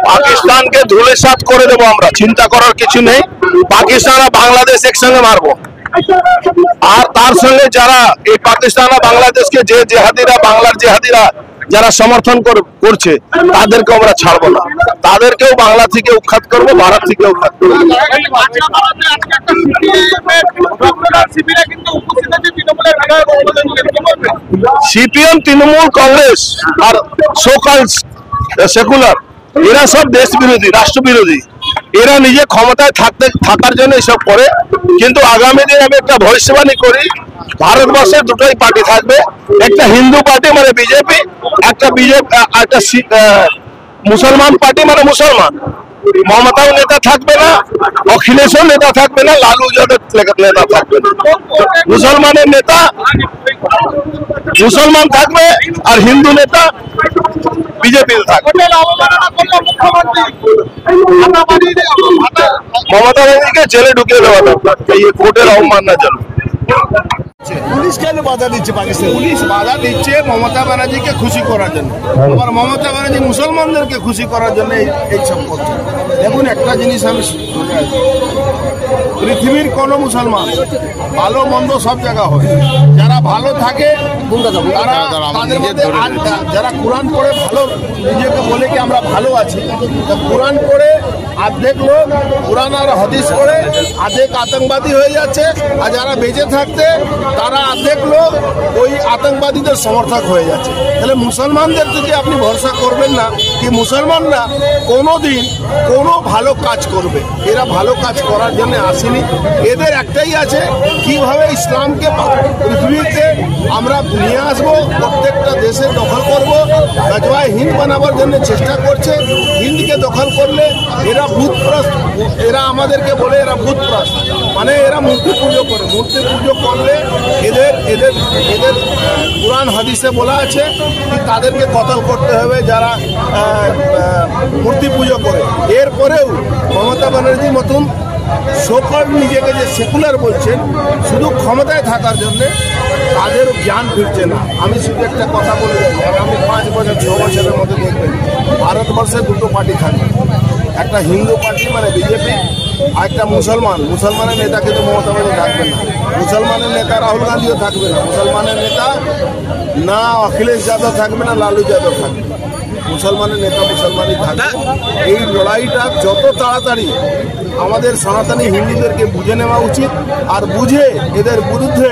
पाकिस्तान के धूलिसात করে দেব আমরা, চিন্তা করার কিছু নেই। পাকিস্তান আর বাংলাদেশ একসঙ্গে মারবো। আর তার সঙ্গে যারা এই পাকিস্তান আর বাংলাদেশকে যে জিহাদিরা, বাংলার জিহাদিরা যারা সমর্থন করছে তাদেরকে আমরা ছাড়বো না। তাদেরকেও বাংলা থেকে উৎখাত করব, ভারত থেকে উৎখাত করব। সিপিএম, তৃণমূল কংগ্রেস আর সোকল সেকুলার এরা সব দেশ বিরোধী, রাষ্ট্র বিরোধী। এরা নিজে ক্ষমতায় থাকার জন্য এসব করে। কিন্তু আগামী দিনে আমি একটা ভবিষ্যবাণী করি, ভারতবর্ষে দুটোই পার্টি থাকবে। একটা হিন্দু পার্টি মানে বিজেপি, একটা মুসলমান পার্টি মানে মুসলমান। মমতাও নেতা থাকবে না, অখিলেশও নেতা থাকবে না, লালু যাদব নেতা থাকবে না। মুসলমানের নেতা মুসলমান থাকবে আর হিন্দু নেতা বিজেপি থাকবে। মমতা ব্যানার্জিকে জেলে ঢুকিয়ে দেওয়া দরকার এই কোর্টের অবমাননার জন্য। পুলিশ কেন বাধা দিচ্ছে? পাকিস্তান পুলিশ বাধা দিচ্ছে মমতা ব্যানার্জিকে খুশি করার জন্য। আবার মমতা ব্যানার্জি মুসলমানদেরকে খুশি করার জন্য এইসব করছে। দেখুন, একটা জিনিস আমি শুনে আসছি, পৃথিবীর কোন মুসলমান ভালো মন্দ সব জায়গা হয়। যারা ভালো থাকে যারা কোরআন পড়ে ভালো নিজেকে বলে কি আমরা ভালো আছি, কোরআন পড়ে অর্ধেক লোক কোরআন আর হাদিস পড়ে অর্ধেক আতঙ্কবাদী হয়ে যাচ্ছে। আর যারা বেঁচে থাকতে তারা অর্ধেক লোক ওই আতঙ্কবাদীদের সমর্থক হয়ে যাচ্ছে। তাহলে মুসলমানদের থেকে আপনি ভরসা করবেন না কি মুসলমানরা কোনোদিন কোনো ভালো কাজ করবে। এরা ভালো কাজ করার জন্য আসেনি। এদের একটাই আছে, কিভাবে ইসলামকে পৃথিবীতে আমরা নিয়ে আসবো, প্রত্যেকটা দেশে দখল করবো। গাজওয়ায় হিন্দ বানাবার জন্য চেষ্টা করছে। হিন্দকে দখল করলে এরা ভূতপ্রস্ত, এরা আমাদেরকে বলে এরা ভূতপ্রস্ত, মানে এরা মূর্তি পুজো করে। মূর্তি পুজো করলে এদের এদের এদের কোরআন হাদিসে বলা আছে কি তাদেরকে কতল করতে হবে যারা মূর্তি পুজো করে। এরপরেও মমতা ব্যানার্জির মতন সকল নিজেকে যে সেকুলার বলছেন শুধু ক্ষমতায় থাকার জন্যে, তাদেরও জ্ঞান ফিরছে না। আমি শুধু একটা কথা বলে যাই, আগামী 5 বছর 6 বছরের মধ্যে দেখবেন ভারতবর্ষে দুটো পার্টি থাকবে। একটা হিন্দু পার্টি মানে বিজেপি, আর একটা মুসলমানের নেতা কিন্তু মমতা ব্যানার্জি থাকবে না। মুসলমানের নেতা রাহুল গান্ধীও থাকবে না। মুসলমানের নেতা না অখিলেশ যাদব থাকবে না, লালু যাদব থাকবে। মুসলমানের নেতা মুসলমানই থাকবে। এই লড়াইটা যত তাড়াতাড়ি আমাদের সনাতনী হিন্দুদেরকে বুঝে নেওয়া উচিত, আর বুঝে এদের বিরুদ্ধে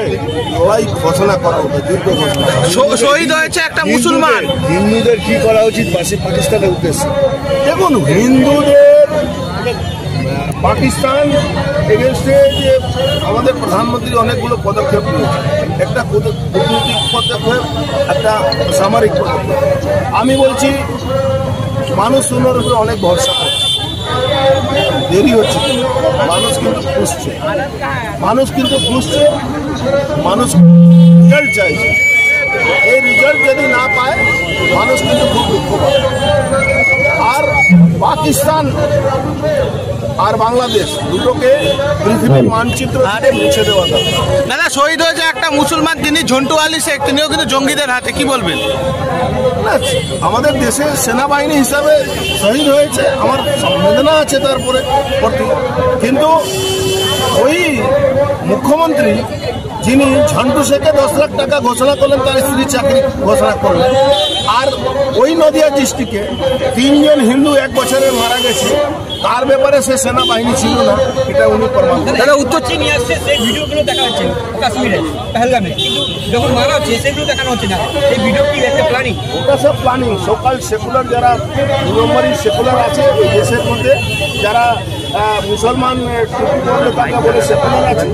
লড়াই ঘোষণা করা উচিত, যুদ্ধ ঘোষণা। শহীদ হয়েছে একটা মুসলমান। হিন্দুদের কি করা উচিত পাকিস্তানের উদ্দেশ্যে? দেখুন, হিন্দুদের পাকিস্তান এগেনস্টে যে আমাদের প্রধানমন্ত্রী অনেকগুলো পদক্ষেপ নিয়েছে। একটা কূটনৈতিক পদক্ষেপ, একটা সামরিক পদক্ষেপ। আমি বলছি মানুষ উন্নয়নের উপরে অনেক ভরসা করছে, দেরি হচ্ছে। মানুষ কিন্তু খুঁজছে, মানুষ রেজাল্ট চাইছে। এই রেজাল্ট যদি না পায় মানুষ কিন্তু খুব দুঃখ পায়। আর পাকিস্তান আর বাংলাদেশ দুটোকে পৃথিবীর মানচিত্র থেকে মুছে দেওয়া দরকার। দাদা, শহীদ হয়েছে একটা মুসলমান, তিনি ঝন্টু আলী শেখ, তিনিও কিন্তু জঙ্গিদের হাতে, কি বলবেন? না, আমাদের দেশের সেনাবাহিনী হিসাবে শহীদ হয়েছে, আমার সংবেদনা আছে তারপরে প্রতি। কিন্তু ওই মুখ্যমন্ত্রী যিনি ঝন্টু শেখে 10 লাখ টাকা ঘোষণা করলেন, তার স্ত্রী চাকরি ঘোষণা করলেন, আর ওই নদিয়া ডিস্ট্রিক্টে 3 জন হিন্দু 1 বছরে মারা গেছে, তার ব্যাপারে সে সেনাবাহিনী ছিল না, এটা উনি প্রমাণ করেন। দাদা উত্তর চীন নিয়ে আসছে, সেই ভিডিওগুলো দেখা হচ্ছে কাশ্মীরে পেহেলগামে, কিন্তু যখন মারা হচ্ছে সেগুলো দেখানো হচ্ছে না। এই ভিডিও কি একটা প্ল্যানিং? ওটা সব প্ল্যানিং। সকাল সেকুলার যারা 2 নম্বরই সেকুলার আছে এই দেশের মধ্যে, যারা মুসলমান টুপি পরলে তাকে বলে সেকুলার আছে,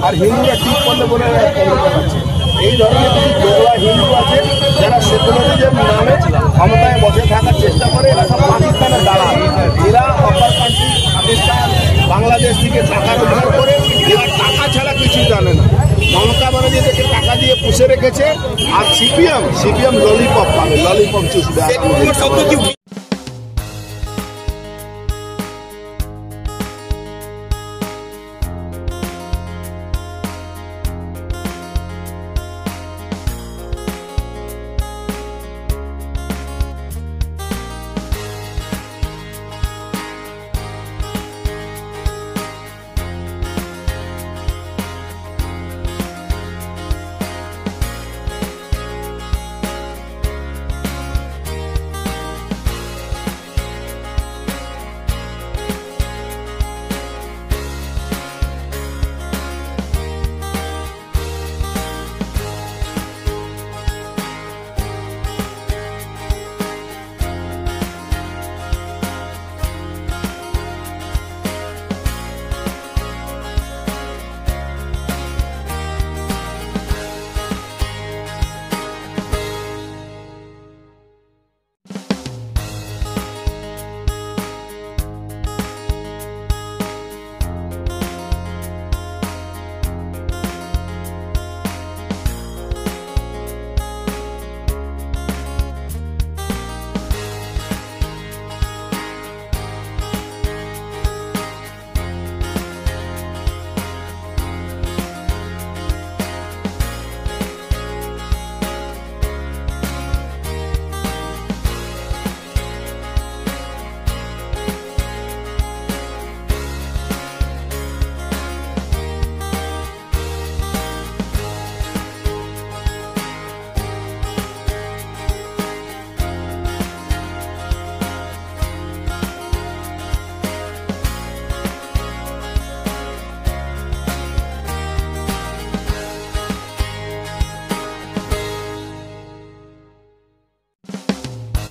আর হিন্দুরা ঠিক করলে বলে কমিউনিস্ট আছে। এই ধরনের কিছু দোগলা হিন্দু আছে যারা সেকুলারিজম নামে ক্ষমতায় বসে থাকার চেষ্টা করে। এরা সব পাকিস্তানের দালাল, এরা অপার কান্ট্রি পাকিস্তান বাংলাদেশ থেকে টাকা রোজগার করে, এরা টাকা ছাড়া কিছু জানে না। মমতা ব্যানার্জিদেরকে টাকা দিয়ে পুষে রেখেছে, আর সিপিএম ললিপপ পাবে, ললিপপ চুষবে। শব্দ কি